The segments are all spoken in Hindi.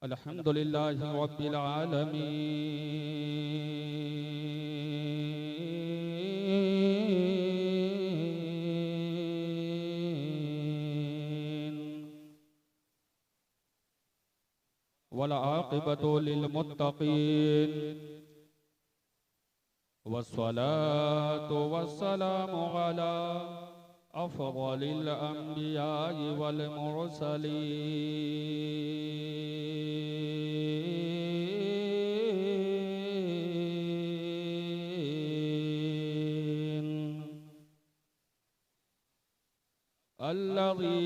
अल्हम्दुलिल्लाहि रब्बिल आलमीन वल आक़िबतु लिल मुत्तक़ीन वस्सलातु वस्सलामु अला अफ़ज़लिल अंबिया'i वल मुरसलीन अल्लज़ी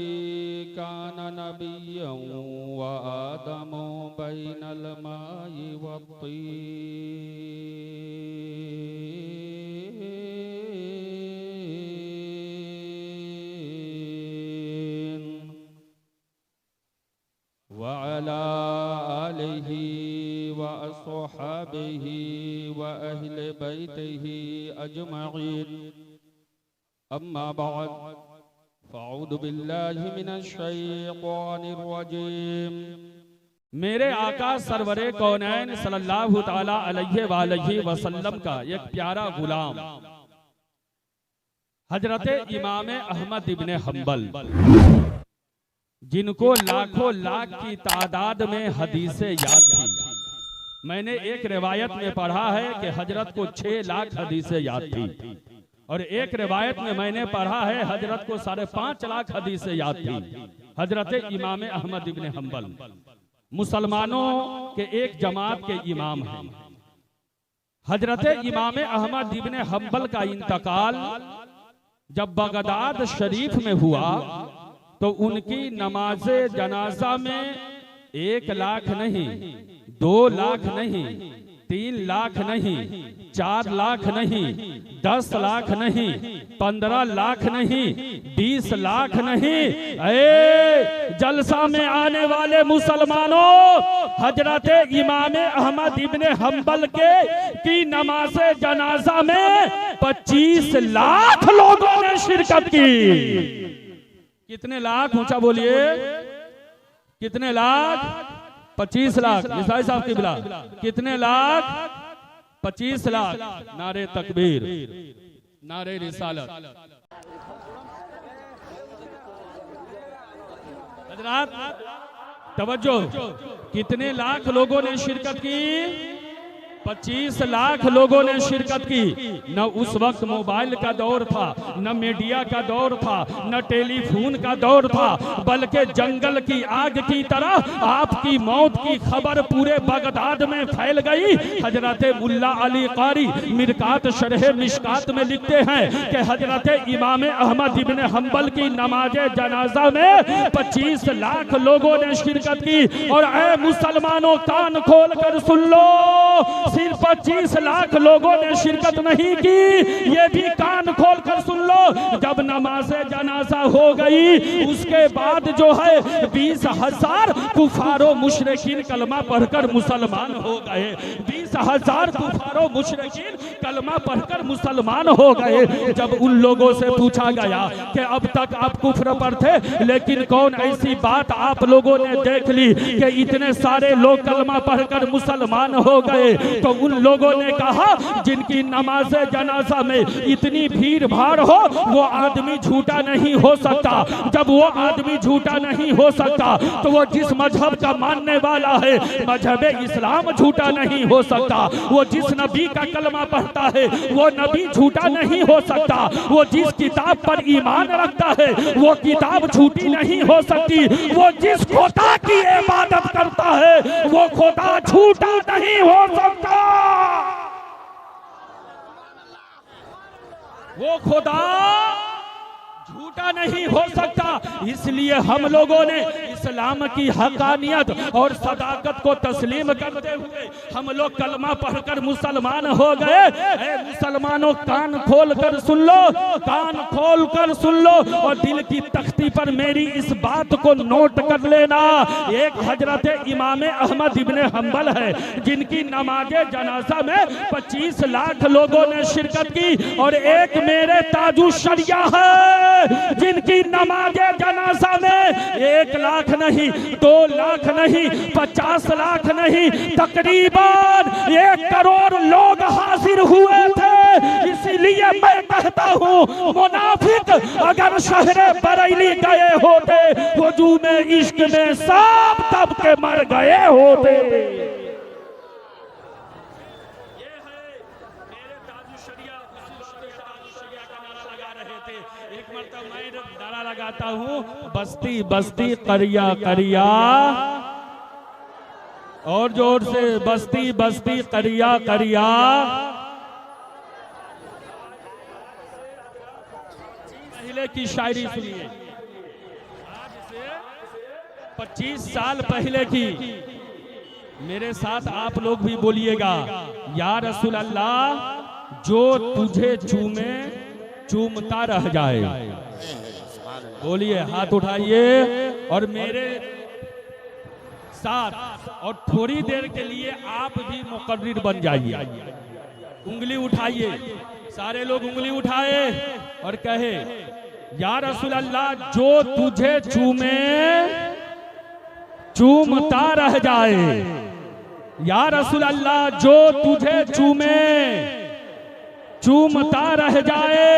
कान नबिय्यन व आदमु बैनल मा'i वत्तीन व अला आलिहि व अस्हाबिहि व अहले बैतिहि अजमईन अम्मा बअद फ़अऊज़ु बिल्लाहि मिनश शैतानिर रजीम। मेरे आका सरवरे कौनैन सल्लल्लाहु ताला अलैहि वसल्लम का एक प्यारा गुलाम हजरत इमाम अहमद इब्ने हम्बल, जिनको लाखों लाख की तादाद में हदीसें याद थी। मैंने एक रिवायत में पढ़ा है कि हजरत को 6 लाख हदीसें याद थी, और एक रिवायत में मैंने पढ़ा है हजरत को 5.5 लाख हदीसें याद थी। हजरत इमाम अहमद इब्ने हम्बल मुसलमानों के एक जमात के इमाम हैं। हजरत इमाम अहमद इब्ने हम्बल का इंतकाल जब बगदाद शरीफ में हुआ तो उनकी नमाज़े जनाजा में 1 लाख नहीं, 2 लाख नहीं, 3 लाख नहीं, 4 लाख नहीं, 10 लाख नहीं, 15 लाख नहीं, 20 लाख नहीं, जलसा में आने वाले मुसलमानों, हजरत इमाम अहमद इब्ने हम्बल के की नमाज़े जनाजा में 25 लाख लोगों ने शिरकत की। कितने लाख? ऊंचा बोलिए, कितने लाख? 25 लाख। निसाई साहब की बिला कितने लाख? 25 लाख। नारे तकबीर, नारे रिसालत। हजरात तवज्जो, कितने लाख लोगों ने शिरकत की? 25 लाख लोगों ने शिरकत की। न उस वक्त मोबाइल का दौर था, न मीडिया का दौर था, न टेलीफोन का दौर था, बल्कि जंगल की आग की तरह आपकी मौत की खबर पूरे बगदाद में फैल गई। हजरत मुल्ला अली कारी मिरकात शरह मिशकात में लिखते हैं कि हजरत इमाम अहमद इब्ने हम्बल की नमाज़े जनाजा में 25 लाख लोगों ने शिरकत की। और ऐ मुसलमानों, कान खोल कर सुन लो, सिर्फ 25 लाख लोगों ने शिरकत नहीं की, ये भी कान खोल कर सुन लो, जब नमाज़े जनाजा हो गई उसके बाद जो है 20,000 कुफारो मुशरिकीन कलमा पढ़कर मुसलमान हो गए। 20,000 कुफारो मुशरिकीन कलमा पढ़कर मुसलमान हो गए। जब उन लोगों से पूछा गया कि अब तक आप कुफ्र पर थे, लेकिन कौन ऐसी बात आप लोगों ने देख ली कि इतने सारे लोग कलमा पढ़कर मुसलमान हो गए? तो उन लोगों ने कहा, जिनकी नमाज़े जनाजा में इतनी भीड़ भाड़ हो वो आदमी झूठा नहीं हो सकता। जब वो आदमी झूठा नहीं हो सकता तो वो जिस मजहब का मानने वाला है, मजहब इस्लाम झूठा नहीं हो सकता। वो जिस नबी का कलमा पढ़ता है वो नबी झूठा नहीं हो सकता। वो जिस किताब पर ईमान रखता है वो किताब झूठी नहीं हो सकती। वो जिस खुदा की इबादत करता है वो खुदा झूठा नहीं हो सकता। वो खुदा झूठा नहीं हो सकता। इसलिए हम लोगों ने इस्लाम की हकानियत और सदाकत को तस्लीम करते हुए हम लोग कलमा पढ़कर मुसलमान हो गए। मुसलमानों, कान खोल कर सुन लो, कान खोल कर सुन लो, और दिल की तख्ती पर मेरी इस बात को नोट कर लेना। एक हजरत इमाम अहमद इब्ने हम्बल है जिनकी नमाज़े जनाजा में 25 लाख लोगों ने शिरकत की, और एक मेरे ताजु शरिया है जिनकी नमाज़े जनाजा में 1 लाख लाख नहीं, 2 लाख नहीं, 50 लाख नहीं, तकरीबन 1 करोड़ लोग हाजिर हुए थे। इसीलिए मैं कहता हूँ मुनाफिक अगर शहरे बरेली गए होते, हुजूम इश्क में सब दब के मर गए होते। एक मरतबा मैं नारा लगाता हूँ, बस्ती बस्ती करिया करिया, और जोर से, बस्ती बस्ती करिया करिया। पहले की शायरी सुनिए, आज से 25 साल पहले की। मेरे साथ आप लोग भी बोलिएगा, या रसूल अल्लाह, जो तुझे चूमे चूमता रह जाए। बोलिए, हाथ उठाइए और मेरे साथ, और थोड़ी देर के लिए आप भी मुकर्रिर बन जाइए। उंगली उठाइए, सारे लोग उंगली उठाए और कहे, या रसूल अल्लाह, जो तुझे चूमे चूमता रह जाए। या रसूल अल्लाह, जो तुझे चूमे चूमता रह जाए,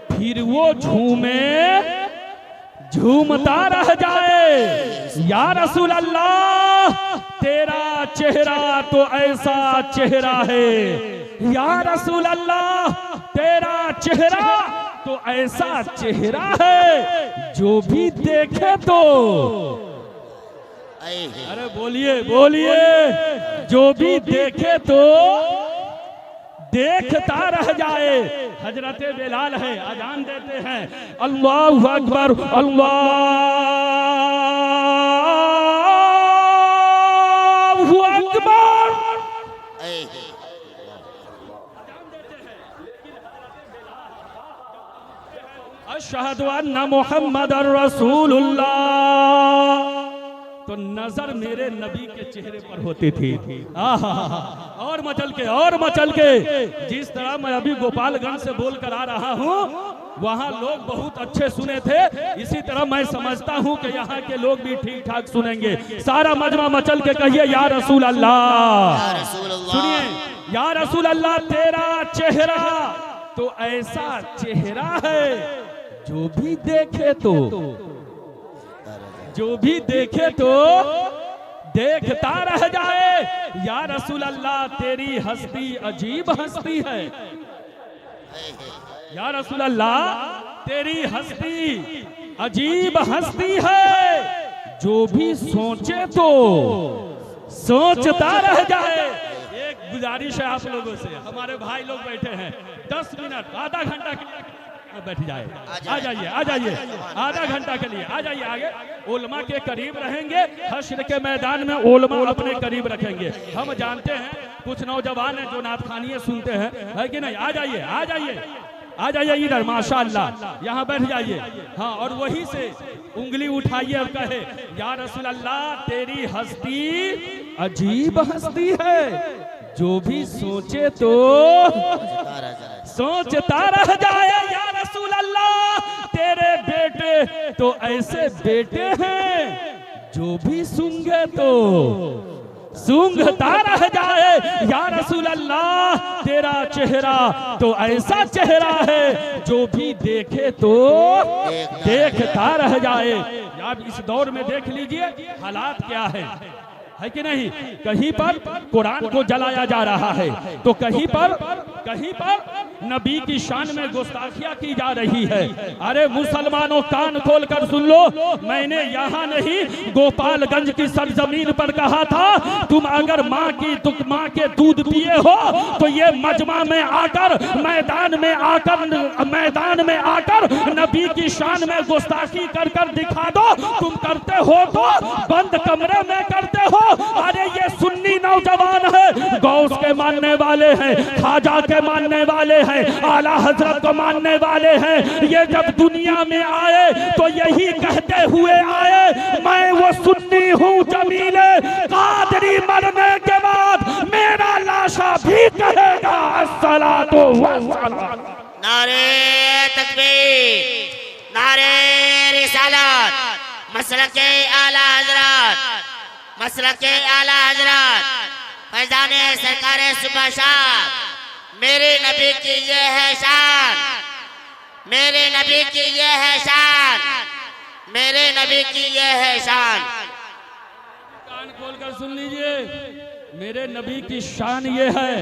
फिर वो झूमे झूमता रह जाए। या रसूल अल्लाह, तेरा चेहरा तो ऐसा चेहरा है। या रसूल अल्लाह, तेरा चेहरा तो ऐसा चेहरा है, जो भी देखे तो, अरे बोलिए बोलिए, जो भी देखे तो देखता रह जाए। हजरत बिलाल है, अजान देते हैं, अल्लाहु अकबर, अल्लाहु अकबर। अशहदु अन्ना मुहम्मदर रसूलुल्लाह। तो नजर मेरे नबी के चेहरे पर होती थी। और मचल के जिस तरह मैं अभी गोपालगंज से बोलकर आ रहा हूँ, वहाँ लोग बहुत अच्छे सुने थे। इसी तरह मैं समझता हूँ कि यहाँ के लोग भी ठीक ठाक सुनेंगे। सारा मजमा मचल के कहिए, या रसूल अल्लाह। सुनिए, या रसूल अल्लाह, तेरा चेहरा तो ऐसा चेहरा है, जो भी देखे तो, जो भी देखे तो देखता रह जाए। या रसूल अल्लाह, तेरी हस्ती अजीब हस्ती है। या रसूल अल्लाह, तेरी हस्ती अजीब हस्ती है, जो भी सोचे तो सोचता रह जाए। एक गुजारिश है आप लोगों से, हमारे भाई लोग बैठे हैं, 10 मिनट आधा घंटा के लिए बैठ जाए, आ जाइए आधा घंटा के लिए आ जाइए आगे। उलमा के करीब रहेंगे, हश्र के मैदान में उलमा अपने करीब रखेंगे। हम जानते हैं कुछ नौजवान हैं जो नातखानियां सुनते हैं, है कि नहीं? आ जाइए इधर, माशाअल्लाह, यहाँ बैठ जाइए। हाँ, और वही से उंगली उठाइए और कहे, या रसूल अल्लाह, तेरी हस्ती अजीब हस्ती है, जो भी सोचे तो सोचता रह जाए। या रसूल अल्लाह, तेरे बेटे तो ऐसे बेटे हैं, जो भी सूंघे तो सूंघता रह जाए। या रसूल अल्लाह, तेरा चेहरा तो ऐसा चेहरा है, जो भी देखे तो देखता रह जाए। आप इस दौर में देख लीजिए हालात क्या है कि नहीं? कहीं पर कुरान को जलाया जा रहा है, तो कहीं पर नबी की शान में गुस्ताखियां की जा रही है। अरे मुसलमानों, कान खोल कर सुन लो, मैंने यहाँ नहीं गोपालगंज की सरजमीन पर कहा था, तुम अगर माँ के दूध पिए हो तो ये मजमा में आकर मैदान में आकर नबी की शान में गुस्ताखी कर दिखा दो। तुम करते हो तो बंद कमरे में करते हो। अरे ये सुन्नी नौजवान है, गौस के मानने वाले हैं, खाजा के मानने वाले हैं, आला हजरत को मानने वाले हैं। ये जब दुनिया में आए तो यही कहते हुए आए, मैं वो सुन्नी हूँ जमीले कादरी, मरने के बाद मेरा लाशा भी कहेगा अस्सलातु वस्सलाम। नारे तकबीर, नारे रिसालत। मसलके आला हजरत, मसलके आला हजरत फैजान सरकार सुबह शाह। मेरे नबी की ये है शान, मेरे नबी की ये है शान, मेरे नबी की ये है शान। कान खोलकर सुन लीजिए, मेरे नबी की शान ये है,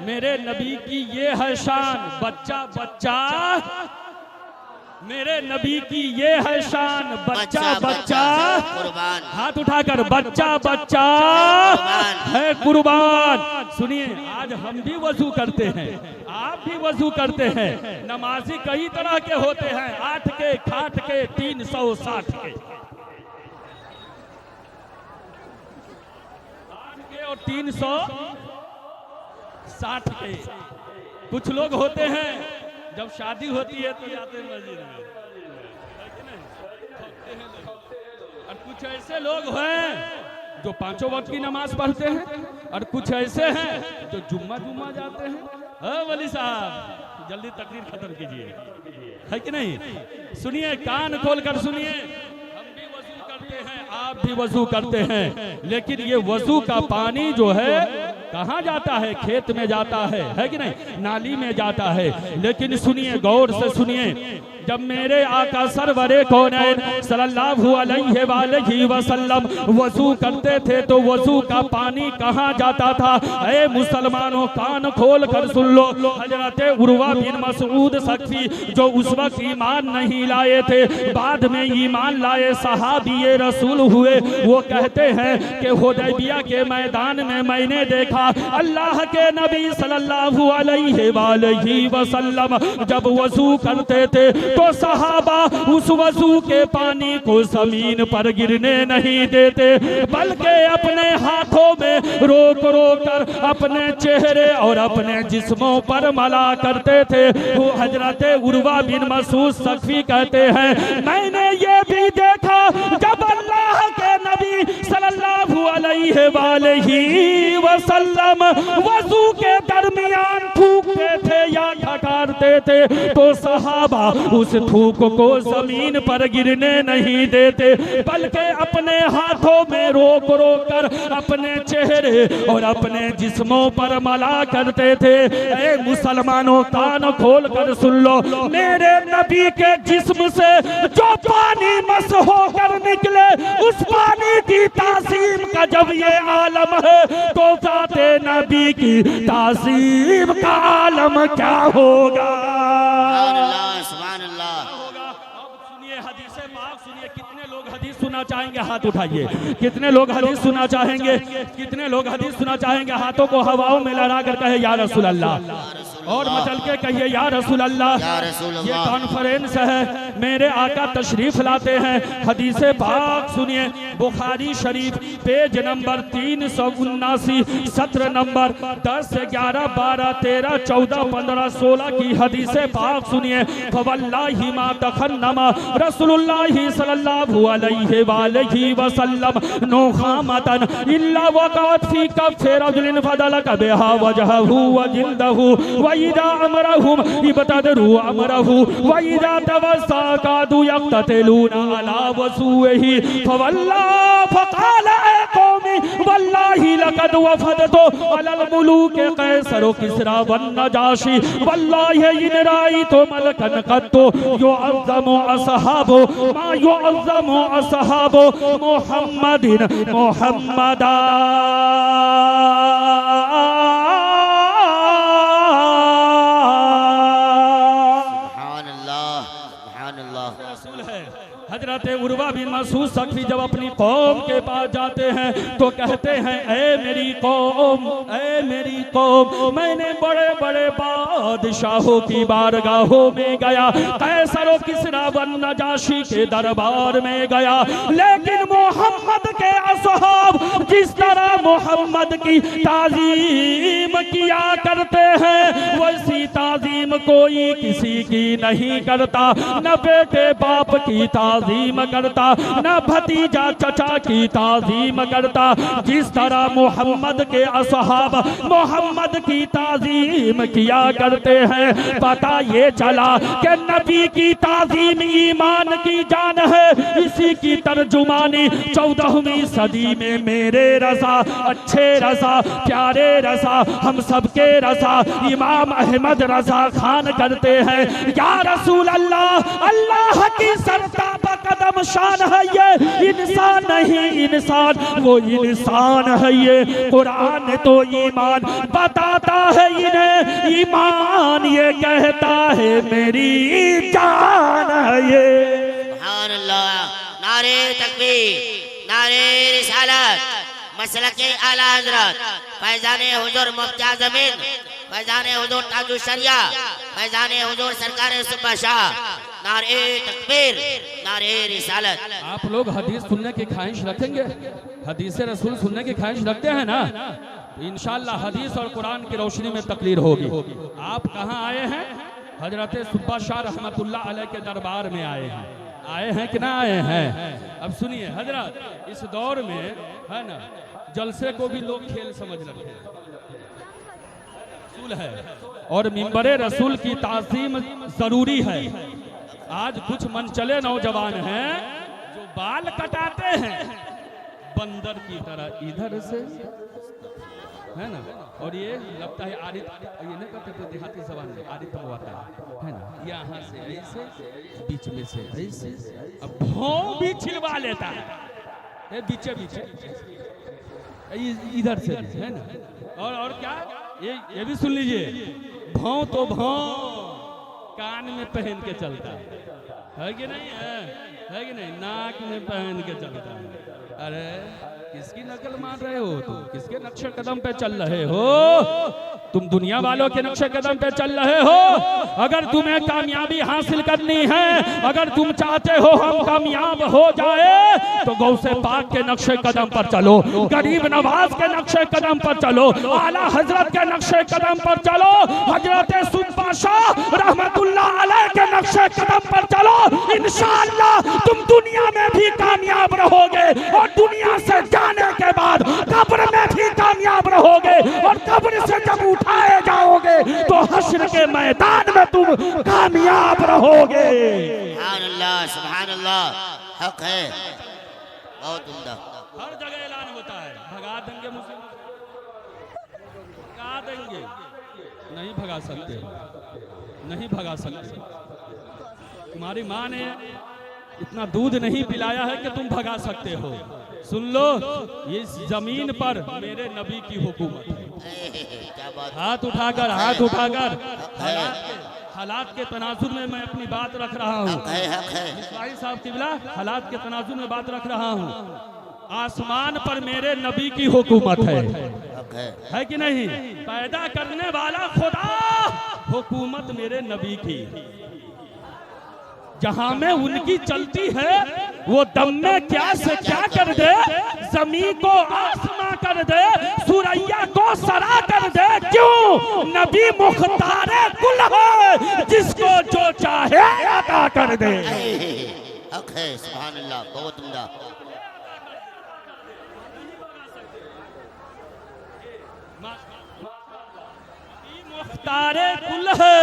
मेरे नबी की ये है शान। बच्चा बच्चा मेरे नबी की ये है शान, बच्चा बच्चा कुर्बान, हाथ उठाकर बच्चा बच्चा है कुर्बान। सुनिए, आज हम भी वजू करते हैं, आप भी वजू करते हैं। नमाजी कई तरह के होते हैं, 8 के, खाट के, 360 के, 8 के और 360 के। कुछ लोग होते हैं जब शादी होती है तो जाते हैं मस्जिद में, और कुछ ऐसे लोग हैं जो 5 वक्त की नमाज पढ़ते हैं, और कुछ ऐसे हैं जो जुम्मा जाते हैं। वली साहब जल्दी तकरीर खत्म कीजिए, है कि नहीं? सुनिए, कान खोलकर सुनिए, हम भी वजू करते हैं, आप भी वजू करते हैं, लेकिन ये वजू का पानी जो है कहाँ जाता है? खेत में जाता है कि नहीं? नाली में जाता है। लेकिन सुनिए, गौर से सुनिए, जब मेरे आका सरवरे कौनैन सल्लल्लाहु अलैहि वसल्लम वजू करते थे तो वजू का पानी कहाँ जाता था? ऐ मुसलमानों, कान खोल कर सुन लो। हजरत उर्वा बिन मसूद सख्फी जो उस वक्त ईमान नहीं लाए थे, बाद में ईमान लाए सहाबी रसूल हुए, वो कहते हैं कि हुदैबिया के मैदान में मैंने देखा अल्लाह के नबी सल्लल्लाहु अलैहि वसल्लम जब वजू करते थे तो सहाबा उस वजू के पानी को जमीन पर गिरने नहीं देते, बल्कि अपने हाथों में रोक रोक कर अपने चेहरे और अपने जिस्मों पर मला करते थे। वो हजरत उर्वा बिन मसूद सख्फी कहते हैं, मैंने ये भी देखा जब अल्लाह के नबी सल्लल्लाहु अलैहि वसल्लम वजू के दरमियान थूकते थे या ठकारते थे तो सहाबा उस थूक को जमीन पर गिरने नहीं देते, बल्कि अपने हाथों में रोक रोक कर अपने चेहरे और अपने जिस्मों पर मला करते थे। ऐ मुसलमानों, कान खोल कर सुन लो, मेरे नबी के जिस्म से जो पानी मस होकर निकले, उस पानी की तासीम का जब ये आलम है तो जाते नबी की तासीम का आलम क्या होगा? हदीसे पाक सुनिए, कितने लोग हदीस सुना चाहेंगे? हाथ उठाइए। कितने लोग हदीस सुना चाहेंगे? कितने लोग हदीस सुना चाहेंगे? हाथों को हवाओं में लड़ा कर कहे या रसूल अल्लाह, और मचल के कहिए या रसूल अल्लाह। ये कॉन्फ्रेंस है, मेरे आका तशरीफ लाते हैं। हदीसे पाक सुनिए, बुखारी शरीफ पेज नंबर 379, सत्र नंबर 10, 11, 12, 13, 14, 15, 16 की हदीसे पाक सुनिए। फवल्लाहि मा तखन्नमा रसूलुल्लाह सल्लल्लाहु अलैहि वसल्लम नुखामतन इल्ला वक़अत फी कफ़ रजुलिन फदलक बिहा वजहहु व जिल्दहु व इज़ा अमरहुम इब्तदरू अमरहु व इज़ा तवस्सा कादू यक़तलूना अला वसूइही फवल्ला फक़ाल ए कौमी वल्लाहि लक़द वफ़दतु अलल मुलूक कैसर व किस्रा वन नजाशी वल्लाहि इन राइतु मलकन क़त्तु युअज़्ज़मु असहाबु मा युअज़्ज़मु असहाबु मुहम्मदिन मुहम्मदा। हजरत उर्वा बिन मसूद सख्फी जब अपनी कौम के पास जाते हैं तो कहते हैं, ऐ मेरी कौम, ऐ मेरी कौम, मैंने बड़े बड़े बादशाहों की बारगाहों में गया, कैसर व किस्रा व नजाशी के दरबार में गया, लेकिन मोहम्मद के असहाब जिस तरह मोहम्मद की ताज़ीम किया करते हैं, वैसी ताजीम कोई किसी की नहीं करता। न बेटे बाप की ताजीम करता, न भतीजा चचा की ताजीम करता। जिस तरह मोहम्मद के असहाब मोहम्मद की ताजीम किया करते हैं, पता ये चला कि नबी की ताजीम ईमान की जान है। इसी की तर्जुमानी 14वीं सदी में मेरे रज़ा, अच्छे रज़ा, प्यारे रज़ा, हम सबके रज़ा इमाम अहमद रज़ा खान करते हैं। या रसूल अल्लाह, अल्लाह की सरताब कदम शान है ये, इंसान नहीं इंसान वो इंसान है ये। कुरान तो ईमान बताता है इन्हें, ईमान ये कहता है मेरी जान है ये। सुभान अल्लाह, नारे तकबीर, नारे रिसालत, मसलके आला हजरत फैजाने हुजूर मुफ्ती आज़मीन, फैजाने हुजूर ताजुश शरिया, फैजाने हुजूर सरकार सुबह शाह। नारे तकबीर, नारे रिसालत। आप लोग हदीस सुनने की ख्वाहिश रखेंगे, हदीस रसूल सुनने की ख्वाहिश रखते हैं ना, तो इंशाअल्लाह हदीस और कुरान की रोशनी में तकरीर होगी। आप कहाँ आए हैं? हजरत सुब्बा शाह रहमतुल्लाह अलैह के दरबार में आए हैं। आए हैं कि ना आए हैं? अब सुनिए हजरत, इस दौर में है ना, जलसे को भी लोग खेल समझ रखे हैं। रसूल है और मिंबरे रसूल की ताज़ीम जरूरी है। आज कुछ मनचले नौजवान हैं जो बाल कटाते हैं बंदर की तरह इधर से, है ना, और ये लगता है आरित, ये नहीं कहते तो देहाती जबान में आरित मवाता है ना, यहाँ से ऐसे, बीच में से ऐसे, अब भौं भी छिलवा लेता है बीचे बीचे इधर से, है ना। और क्या ये भी सुन लीजिए, भौं तो भौं कान में पहन के चलता है कि नहीं? है कि नहीं? नाक में पहन के चलता है। अरे किसकी नकल मार रहे हो तुम? किसके नक्शे कदम पे चल रहे हो तुम? दुनिया वालों के नक्शे कदम पे चल रहे हो। अगर तुम्हें कामयाबी हासिल करनी है, अगर तुम चाहते हो हम कामयाब हो जाए, तो गौसे पाक के नक्शे कदम पर चलो, गरीब नवाज के नक्शे कदम पर चलो, आला हजरत के नक्शे कदम पर चलो, हजरत सुब्बा शाह रहमतुल्लाह अलैह के नक्शे कदम पर चलो। इंशाअल्लाह तुम दुनिया में भी कामयाब रहोगे और दुनिया से जाने के बाद कब्र में भी कामयाब रहोगे, और कब्र से जब उठाए जाओगे तो हश्र के मैदान में तुम कामयाब रहोगे। सुभान अल्लाह, सुभान अल्लाह, हक है, बहुत उम्दा। हर जगह ऐलान होता है भगा देंगे मुस्लिम, भगा देंगे, नहीं भगा सकते, नहीं भगा सकते। तुम्हारी माँ ने इतना दूध नहीं पिलाया है कि तुम भगा सकते हो। सुन लो, ये जमीन पर मेरे नबी की हुकूमत है। हाथ उठाकर हालात के तनाजुर में मैं अपनी बात रख रहा हूँ। इस्माइल साहब किबला, हालात के तनाजुर में बात रख रहा हूँ। आसमान पर मेरे नबी की हुकूमत है कि नहीं? पैदा करने वाला खुदा, हुकूमत मेरे नबी की। जहां में उनकी चलती है वो दम में क्या से क्या कर दे, जमीन को आसमां कर दे, सुरैया को सरा कर दे। क्यों? नबी मुख्तारे कुल है, जिसको जो चाहे अता कर दे। हक है, सुभान अल्लाह, बहुत उम्दा। मुख्तारे कुल है,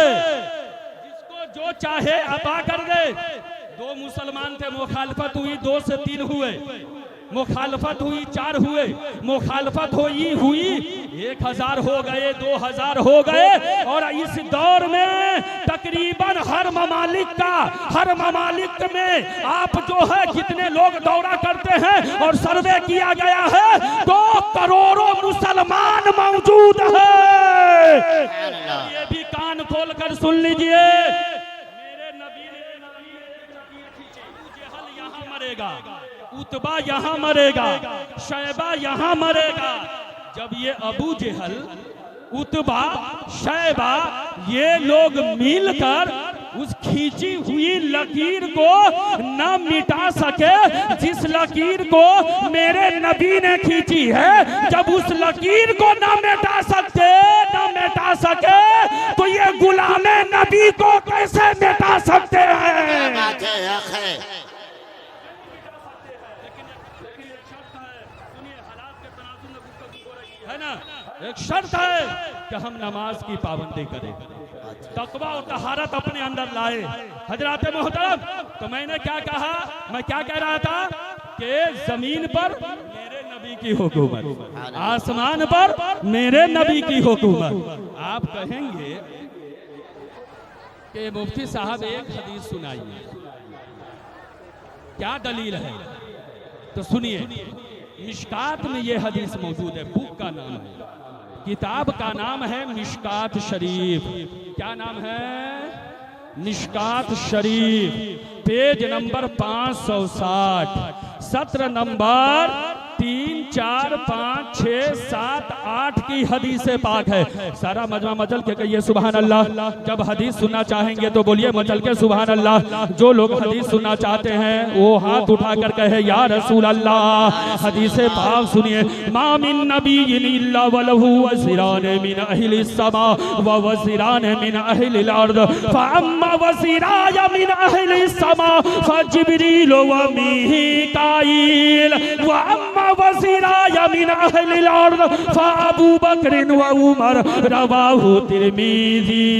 जो चाहे अता कर दे। दो मुसलमान थे, मुखालफत हुई, 2 से 3 हुए, मुखालफत हुई 4 हुए, मुखालफत हुई 1000 हो गए, 2000 हो गए। और इस दौर में तकरीबन हर ममालिक में आप जो है कितने लोग दौरा करते हैं, और सर्वे किया गया है 2 करोड़ मुसलमान मौजूद है। ये भी कान खोल कर सुन लीजिए, मरेगा, उतबा यहाँ मरेगा, शैबा यहाँ मरेगा। जब ये अबू जेहल, उतबा, शैबा ये लोग मिलकर उस खींची हुई लकीर को न मिटा सके, जिस लकीर को मेरे नबी ने खींची है, जब उस लकीर को न मिटा सकते, नबी को कैसे मिटा सकते हैं? बात है, हक है। है ना, एक शर्त है कि हम नमाज की पाबंदी करें, तकवा और तहारत अपने अंदर लाए। हजरात मोहतरम, तो मैंने क्या कहा, मैं क्या कह रहा था कि जमीन पर मेरे नबी की हुकूमत, आसमान पर मेरे नबी की हुकूमत। आप कहेंगे कि मुफ्ती साहब एक हदीस सुनाइए, क्या दलील है? तो सुनिए, मिशकात में ये हदीस मौजूद है, बुक का नाम है, किताब का नाम है मिशकात शरीफ। क्या नाम है? मिशकात शरीफ, पेज नंबर 560, सत्र नंबर 3, 4, 5, 6, 7, 8 की हदीस पाक है। सारा मजमा मचल के कहिए सुभान अल्लाह। जब हदीस सुनना चाहेंगे तो बोलिए मचल के सुभान अल्लाह। जो लोग हदीस सुनना चाहते हैं वो हाथ उठा कर कहे या रसूल अल्लाह। हदीस पाक सुनिए, मा मिन नबिय्यिन इल्ला वलहु वज़ीरान मिन अहलिस समा व वज़ीरान मिन अहलिल अर्द, फअम्मा वज़ीराय मिन अहलिस समा फजिब्रील व मीकाईल व अम्मा वज़ीराय मिन अहलिल अर्द फअबू बकर व उमर, रवाहु तिर्मिज़ी।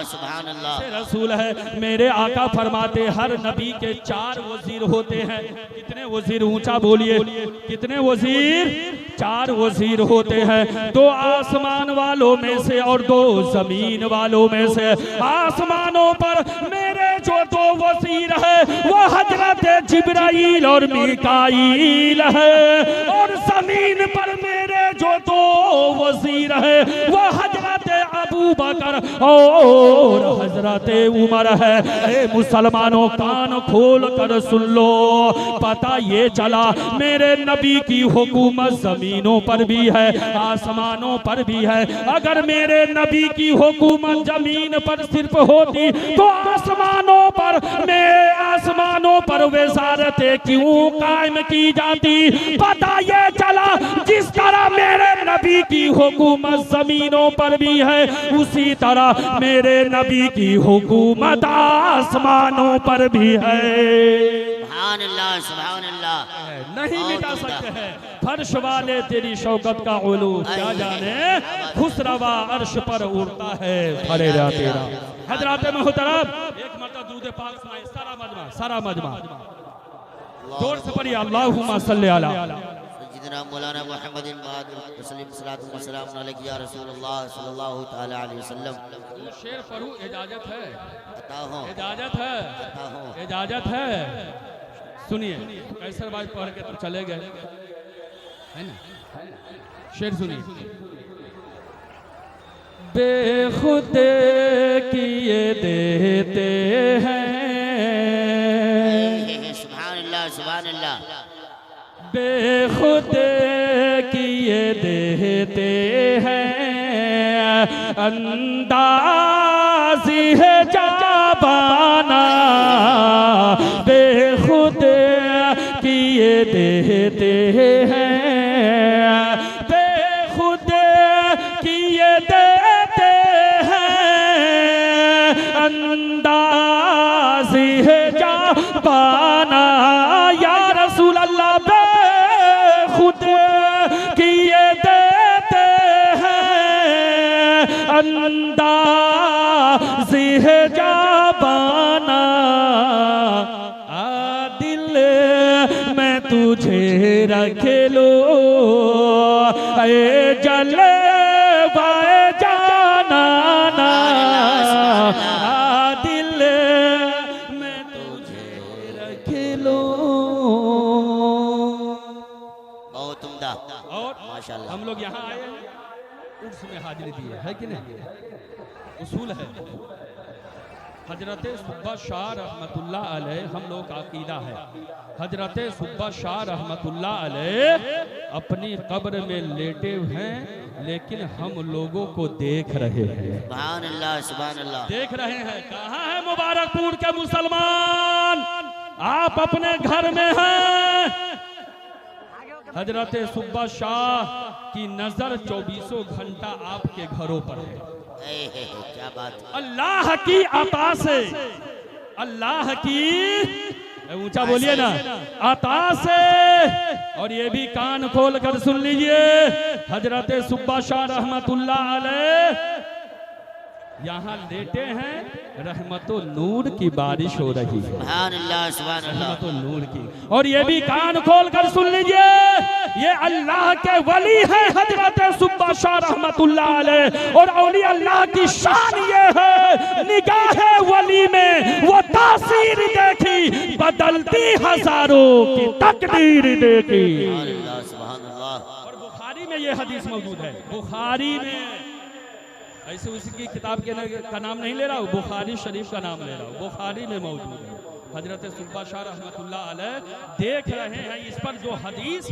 सुभान अल्लाह। रसूल है, मेरे आका फरमाते हर नबी के 4 वजीर होते हैं। कितने वजीर? ऊंचा बोलिए, कितने वजीर? 4 वजीर होते हैं, 2 आसमान वालों में से और 2 जमीन वालों में से। आसमानों पर मेरे जो 2 वजीर है वो हजरत जिब्राइल और मीकाईल है, और जमीन पर मेरे जो 2 वजीर है वो हजरत अबू बकर और हजरत उमर है। ए मुसलमानों, कान खोल कर सुन लो, पता ये चला मेरे नबी की हुकूमत जमीनों पर भी है, आसमानों पर भी है। अगर मेरे नबी की हुकूमत जमीन पर सिर्फ होती तो आसमानों पर वज़ारतें क्यों कायम की जाती? पता ये चला जिस तरह मेरे नबी की हुकूमत जमीनों पर भी है, उसी तरह मेरे नबी की हुकूमत आसमानों पर भी है। सुभान अल्लाह, सुभान अल्लाह। नहीं मिटा सकते हैं फर्श वाले तेरी शौकत का उलू, क्या जाने खुसरवा अर्श पर उड़ता है फरेरा तेरा। हजरात मोहतरम, एक मरतबा दुरूद पाक सुनाए, सारा मजमा जोर से पढ़िए, अल्लाहुम्मा सल्ली अला सय्यिदना मौलाना मुहम्मदिन सल्लल्लाहु अलैहि या रसूलुल्लाह सल्लल्लाहु तआला अलैहि वसल्लम। शेर पढ़ूं? इजाजत है? बताओ, इजाजत है? इजाजत है? सुनिए, कैसर भाई पढ़ के तो चले गए, है ना? शेर सुनिए, बेखुदे किए देते हैं, सुभान अल्लाह, सुभान अल्लाह। बेखुदे किए देते हैं, अंदाज़ी है जाबाना, बेखुदे किए देते हैं, बेखुदे किए देते हैं, अंदाज़ी है जाबाना। या रसूल अल्लाह, बेखुदे किए देते हैं, अंदाज़ी है जाबाना। दिल मैं तुझे रख लो, ऐ जलवाए जाना ना, दिल मैं तुझे रख लो। बहुत उम्दा, और माशाल्लाह। हम लोग यहाँ आए हैं, उर्स में हाजिरी दी है कि नहीं? उसूल है। हजरत सुब्बा शाह रहमतुल्लाह अलैह, हम लोग का अकीदा है, हजरत सुब्बा शाह रहमतुल्लाह अलैह अपनी कब्र में लेटे हैं, लेकिन हम लोगों को देख रहे हैं। सुभान अल्लाह, सुभान अल्लाह। देख रहे हैं। कहाँ है मुबारकपुर के मुसलमान? आप अपने घर में हैं। हजरत सुब्बा शाह कि नजर 24 घंटा आपके घरों पर है। क्या बात है। अल्लाह की अता से, अल्लाह की, ऊंचा बोलिए ना, अता से। और ये भी कान खोल कर सुन लीजिए, हजरत सुब्बा शाह रहमतुल्लाह अलैह यहाँ लेटे हैं, रहमतो नूर की बारिश हो रही है, सुभान अल्लाह, सुभान अल्लाह। रहमतो नूर की। और ये भी कान खोल कर सुन लीजिए, ये अल्लाह के वली है हजरत सुब्बा शाह रहमतुल्लाह अलैह। और औलिया अल्लाह की शान ये है, निगाह वली में वो तासीर देखी, बदलती हजारों की तकदीर देखी। सुभान अल्लाह, सुभान अल्लाह। और बुखारी में ये हदीस मौजूद है, बुखारी में, ऐसे उसकी किताब के का नाम नहीं ले रहा हूँ, बुखारी शरीफ का नाम ले रहा हूँ, बुखारी में मौजूद है। हजरत सुब्बा शाह रहमतुल्लाह अलैह देख रहे हैं, इस पर जो हदीस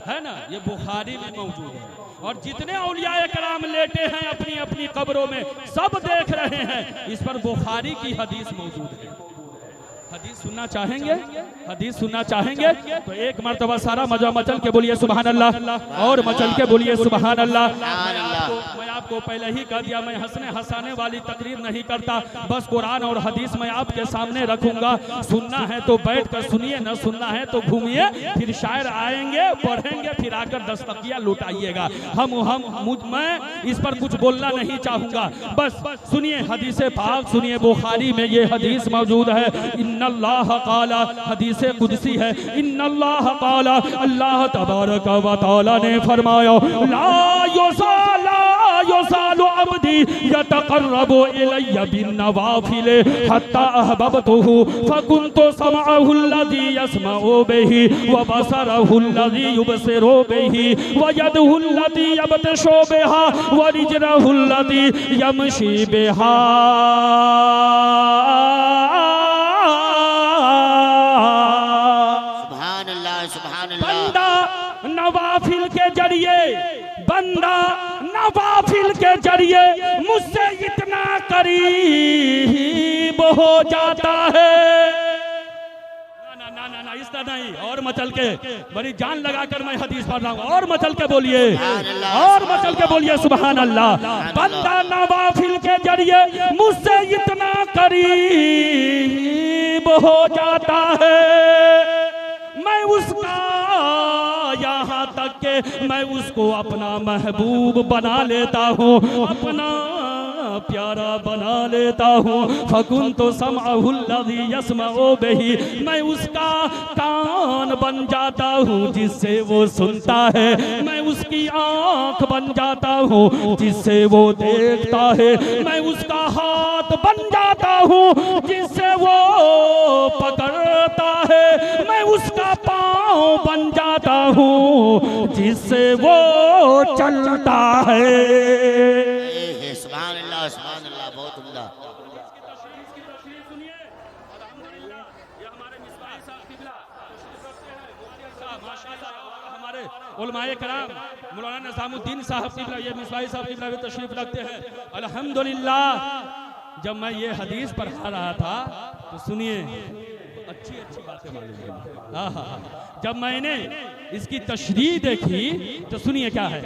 है ना, ये बुखारी में मौजूद है। और जितने औलिया कराम लेटे हैं अपनी अपनी कब्रों में, सब देख रहे हैं, इस पर बुखारी की हदीस मौजूद है। हदीस सुनना चाहेंगे, हदीस सुनना चाहेंगे तो एक मर्तबा सारा मजा मचल के बोलिए सुभान अल्लाह, और मचल के बोलिए सुभान अल्लाह। मैं आपको पहले ही कह दिया, मैं हंसने हंसाने वाली तकरीर नहीं करता, बस कुरान और हदीस मैं आपके सामने रखूंगा। सुनना है तो बैठ कर सुनिए, न सुनना है तो घूमिए, फिर शायर आएंगे पढ़ेंगे, फिर आकर दस्तकिया लुटाइएगा। मैं इस पर कुछ बोलना नहीं चाहूंगा, बस सुनिए हदीस पाक सुनिए। बुखारी में ये हदीस मौजूद है, इन्नल्लाह काला, हदीस कुदसी है, इन्नल्लाह काला, अल्लाह तबारक व तआला ने फरमाया, ला युसालु अब्दी यतकर्रबु इलैया बिन्नवाफिल हत्ता अहबबतुहु फकुन्तु समअहु अल्लज़ी यस्मउ बिही व बसरहु अल्लज़ी युबसिरु बिही व यदहु अल्लती यबतशु बिहा व रिजलहु अल्लती यमशी बिहा। नवाफिल के जरिए, बंदा नवाफिल के जरिए मुझसे इतना करीब हो जाता है। ना ना ना ना, इस तरह नहीं, और मचल के, बड़ी जान लगाकर मैं हदीस पढ़ रहा हूँ, और मचल के बोलिए, और मचल के बोलिए सुभान अल्लाह। बंदा नवाफिल के जरिए मुझसे इतना करीब हो जाता है, मैं उसका यहाँ तक के मैं उसको अपना महबूब बना लेता हूँ, अपना प्यारा बना लेता हूँ। फकुन्तु समअहु अल्लज़ी यस्मउ बिही, मैं उसका कान बन जाता हूँ जिससे वो सुनता है, मैं उसकी आँख बन जाता हूँ जिससे वो देखता है, मैं उसका हाथ बन जाता हूँ जिससे वो पकड़ता है, मैं उसका पाँव बन जाता हूँ जिससे वो चलता है। सुभान अल्लाह, सुभान अल्लाह, बहुत उम्दा। हमारे उलमाए कराम मौलाना निजामुद्दीन साहब किबला, ये मिसबाही साहब किबला भी तशरीफ रखते हैं। अल्हम्दुलिल्लाह, जब मैं ये हदीस पढ़ा रहा था तो सुनिए, अच्छी अच्छी बातें मालूम। जब मैंने इसकी तशरीह देखी तो सुनिए क्या है,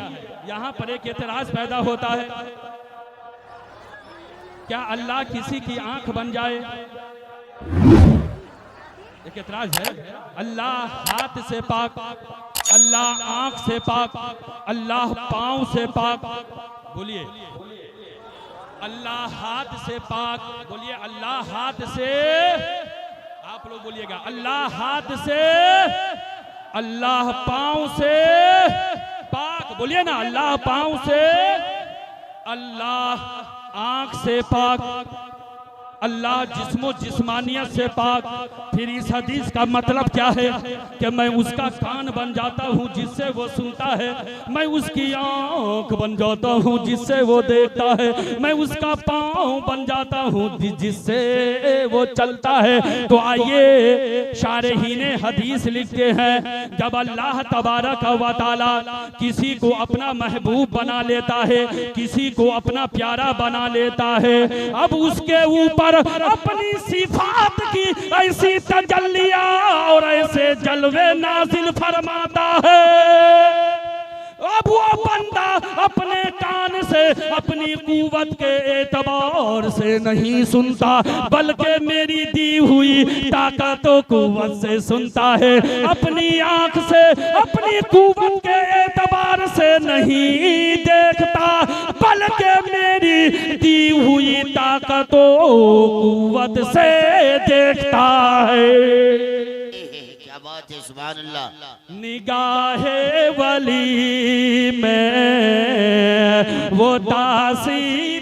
यहाँ पर एक एतराज पैदा होता है, क्या अल्लाह किसी की आंख बन जाए? एक एतराज है। अल्लाह हाथ से पाक, अल्लाह आंख से पाक, अल्लाह पांव से पाक। बोलिए अल्लाह हाथ से पाक, बोलिए अल्लाह हाथ से, आप लोग बोलिएगा अल्लाह हाथ से, अल्लाह पांव से पाक, बोलिए ना अल्लाह पांव से, अल्लाह आंख से पाक, अल्लाह जिस्मो जिस्मानियत से पाक। फिर इस हदीस का मतलब क्या है कि मैं उसका कान बन जाता हूँ जिससे वो सुनता है, मैं उसकी आंख बन जाता हूँ जिससे वो देखता है, मैं उसका पाँव बन जाता हूँ जिससे वो चलता है। तो आइए शारहीने हदीस लिखते हैं, जब अल्लाह तबारक व तआला किसी को अपना महबूब बना लेता है, किसी को अपना प्यारा बना लेता है, अब उसके ऊपर अपनी सिफात की ऐसी तजल्लियां और ऐसे जलवे नाजिल फरमाता है, अब वो बंदा अपने कान से अपनी कुव्वत के एतबार से नहीं सुनता, बल्कि मेरी दी हुई ताकत और कुव्वत से सुनता है। अपनी आंख से अपनी कुव्वत के एतबार से नहीं देखता, बल्कि मेरी दी हुई ताकत और कुव्वत से देखता है। क्या बात है, सुभान अल्लाह। निगाहे वली में वो तासीर